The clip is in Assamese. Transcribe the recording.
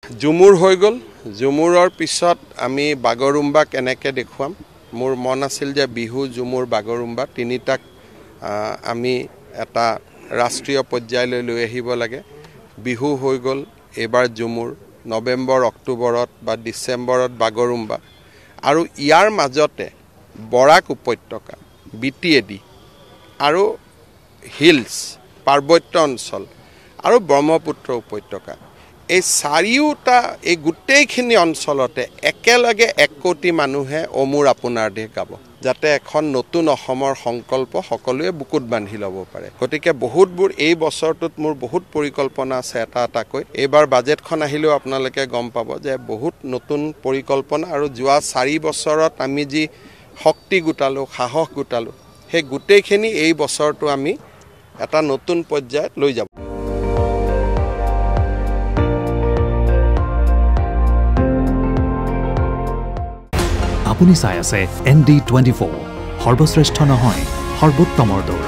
জুমুৰ হৈ গ'ল জুমুৰৰ পিছত আমি বাগৰুম্বা কেনেকৈ দেখুৱাম মোৰ মন আছিল যে বিহু জুমুৰ বাগৰুম্বা তিনিটাক আমি এটা ৰাষ্ট্ৰীয় পৰ্যায়লৈ লৈ আহিব লাগে বিহু হৈ গ'ল এবাৰ জুমুৰ নৱেম্বৰ অক্টোবৰত বা ডিচেম্বৰত বাগৰুম্বা আৰু ইয়াৰ মাজতে বৰাক উপত্যকা বিটিএডি আৰু হিলছ পাৰ্বত্য অঞ্চল আৰু ব্ৰহ্মপুত্ৰ উপত্যকা এই চাৰিওটা এই গোটেইখিনি অঞ্চলতে একেলগে 1 কোটি মানুহে অমুৰ আপোনাৰ দেশ গাব যাতে এখন নতুন অসমৰ সংকল্প সকলোৱে বুকুত বান্ধি ল'ব পাৰে গতিকে বহুতবোৰ এই বছৰটোত মোৰ বহুত পৰিকল্পনা আছে এটাকৈ এইবাৰ বাজেটখন আহিলেও আপোনালোকে গম পাব যে বহুত নতুন পৰিকল্পনা আৰু যোৱা 4 বছৰত আমি যি শক্তি গোটালো সাহস গোটালো সেই গোটেইখিনি এই বছৰটো আমি এটা নতুন পৰ্যায়ত লৈ যাব আপুনি চাই আছে ND24 সৰ্বশ্ৰেষ্ঠ নহয় সৰ্বোত্তমৰ দৌৰ